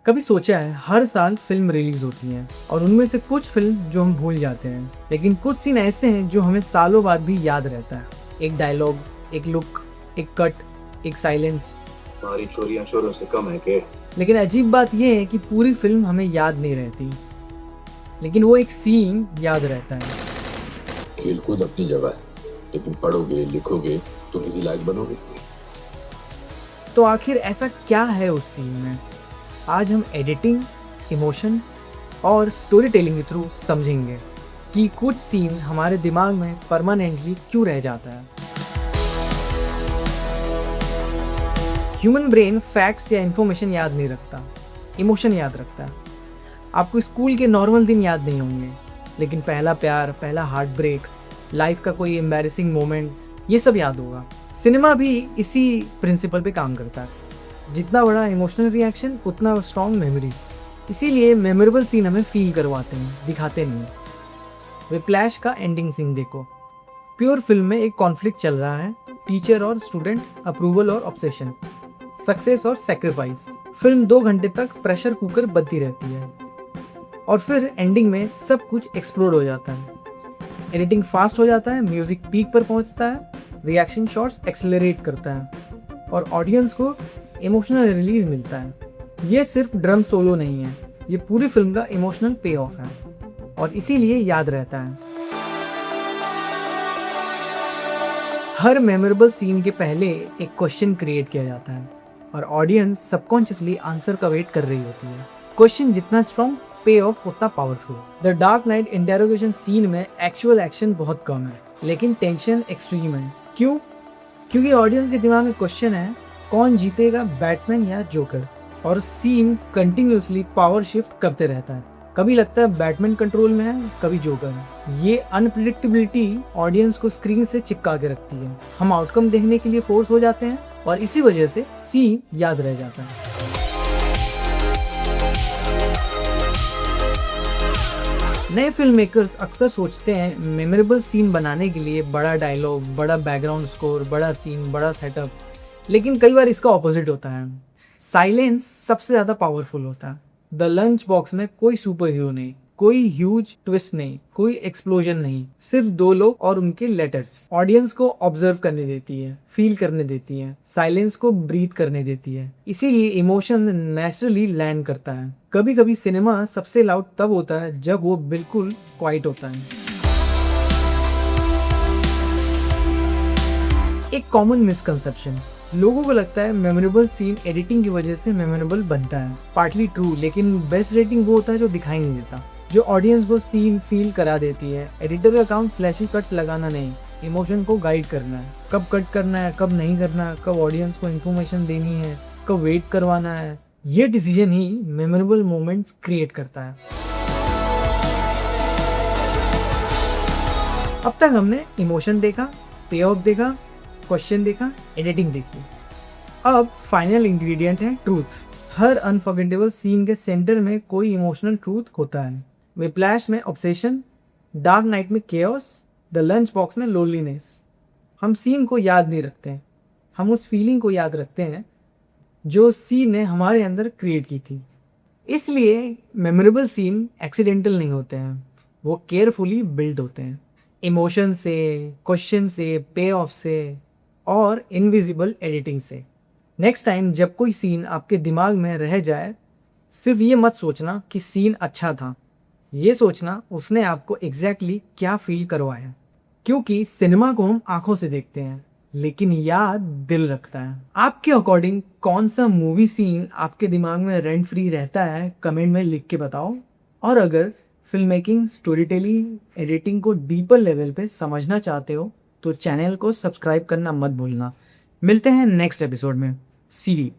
कभी सोचा है हर साल फिल्म रिलीज होती हैं और उनमें से कुछ फिल्म जो हम भूल जाते हैं, लेकिन कुछ सीन ऐसे हैं जो हमें सालों बाद भी याद रहता है। एक डायलॉग, एक लुक, एक कट, एक साइलेंस। हमारी चोरियां चोरों से कम है के? लेकिन अजीब बात यह है कि पूरी फिल्म हमें याद नहीं रहती, लेकिन वो एक सीन याद रहता है। खेलकूद अपनी जगह है, लेकिन पढ़ोगे लिखोगे तो किसी लायक बनोगे। तो आखिर ऐसा क्या है उस सीन में? आज हम एडिटिंग, इमोशन और स्टोरी टेलिंग के थ्रू समझेंगे कि कुछ सीन हमारे दिमाग में परमानेंटली क्यों रह जाता है। ह्यूमन ब्रेन फैक्ट्स या इंफॉर्मेशन याद नहीं रखता, इमोशन याद रखता है। आपको स्कूल के नॉर्मल दिन याद नहीं होंगे, लेकिन पहला प्यार, पहला हार्ट ब्रेक, लाइफ का कोई एम्बैरेसिंग मोमेंट, ये सब याद होगा। सिनेमा भी इसी प्रिंसिपल पे काम करता है। जितना बड़ा इमोशनल रिएक्शन उतना स्ट्रॉन्ग मेमोरी। इसीलिए मेमोरेबल सीन हमें फील करवाते हैं, दिखाते नहीं। विप्लैश का एंडिंग सीन देखो। प्योर फिल्म में एक कॉन्फ्लिक्ट चल रहा है, टीचर और स्टूडेंट, अप्रूवल और ऑब्सेशन, सक्सेस और सेक्रीफाइस। फिल्म 2 घंटे तक प्रेशर कुकर बदती रहती है और फिर एंडिंग में सब कुछ एक्सप्लोड हो जाता है। एडिटिंग फास्ट हो जाता है, म्यूजिक पीक पर पहुंचता है, रिएक्शन शॉट्स एक्सेलरेट करता है और ऑडियंस को इमोशनल रिलीज मिलता है। ये सिर्फ ड्रम सोलो नहीं है, ये पूरी फिल्म का इमोशनल पे ऑफ है और इसीलिए याद रहता है। हर मेमोरेबल सीन के पहले एक क्वेश्चन क्रिएट किया जाता है और ऑडियंस सबकॉन्शियसली आंसर का वेट कर रही होती है। क्वेश्चन जितना स्ट्रॉन्ग, पे ऑफ उतना powerful. The Dark Knight interrogation scene में एक्चुअल एक्शन बहुत कम है, लेकिन टेंशन एक्सट्रीम है। क्यों? क्योंकि ऑडियंस के दिमाग में क्वेश्चन है, कौन जीतेगा, बैटमैन या जोकर? और सीन कंटिन्यूसली पावर शिफ्ट करते रहता है। कभी लगता है बैटमैन कंट्रोल में है, कभी जोकर। ये अनप्रिडिक्टेबिलिटी ऑडियंस को स्क्रीन से चिपका के रखती है। हम आउटकम देखने के लिए फोर्स हो जाते हैं और इसी वजह से सीन याद रह जाता है। नए फिल्म मेकर्स अक्सर सोचते हैं मेमोरेबल सीन बनाने के लिए बड़ा डायलॉग, बड़ा बैकग्राउंड स्कोर, बड़ा सीन, बड़ा सेटअप, लेकिन कई बार इसका ऑपोजिट होता है। साइलेंस सबसे ज़्यादा पावरफुल होता है। द लंच बॉक्स में कोई सुपर हीरो नहीं, कोई ह्यूज ट्विस्ट नहीं, कोई एक्सप्लोजन नहीं, सिर्फ 2 लोग और उनके लेटर्स। ऑडियंस को ऑब्जर्व करने देती है, फील करने देती है, साइलेंस को ब्रीथ करने देती है। इसीलिए इमोशन नेचुरली लैंड करता है। कभी कभी सिनेमा सबसे लाउड तब होता है जब वो बिल्कुल क्वाइट होता है। एक कॉमन मिसकंसेप्शन, लोगों को लगता है मेमोरेबल सीन एडिटिंग की वजह से मेमोरेबल बनता है। पार्टली ट्रू, लेकिन बेस्ट रेटिंग वो होता है जो दिखाई नहीं देता, जो ऑडियंस को सीन फील करा देती है। एडिटर का काम फ्लैशी कट्स लगाना नहीं, इमोशन को गाइड करना है। कब कट करना है, कब नहीं करना है, कब ऑडियंस को इन्फॉर्मेशन देनी है, कब वेट करवाना है, ये डिसीजन ही मेमोरेबल मोमेंट्स क्रिएट करता है। अब तक हमने इमोशन देखा, पे ऑफ देखा, क्वेश्चन देखा, एडिटिंग देखी। अब फाइनल इंग्रेडिएंट है ट्रूथ। हर अनफॉरगेटेबल सीन के सेंटर में कोई इमोशनल ट्रूथ होता है। विप्लैश में ऑब्सेशन, डार्क नाइट में केओस, द लंच बॉक्स में लोनलीनेस। हम सीन को याद नहीं रखते हैं, हम उस फीलिंग को याद रखते हैं जो सीन ने हमारे अंदर क्रिएट की थी। इसलिए मेमोरेबल सीन एक्सीडेंटल नहीं होते हैं, वो केयरफुली बिल्ड होते हैं। इमोशन से, क्वेश्चन से, पे ऑफ से और इनविजिबल एडिटिंग से। नेक्स्ट टाइम जब कोई सीन आपके दिमाग में रह जाए, सिर्फ ये मत सोचना कि सीन अच्छा था, ये सोचना उसने आपको एग्जैक्टली क्या फील करवाया। क्योंकि सिनेमा को हम आंखों से देखते हैं, लेकिन याद दिल रखता है। आपके अकॉर्डिंग कौन सा मूवी सीन आपके दिमाग में रेंट फ्री रहता है, कमेंट में लिख के बताओ। और अगर film making, story telling, editing को डीपर लेवल पे समझना चाहते हो तो चैनल को सब्सक्राइब करना मत भूलना। मिलते हैं नेक्स्ट एपिसोड में। सी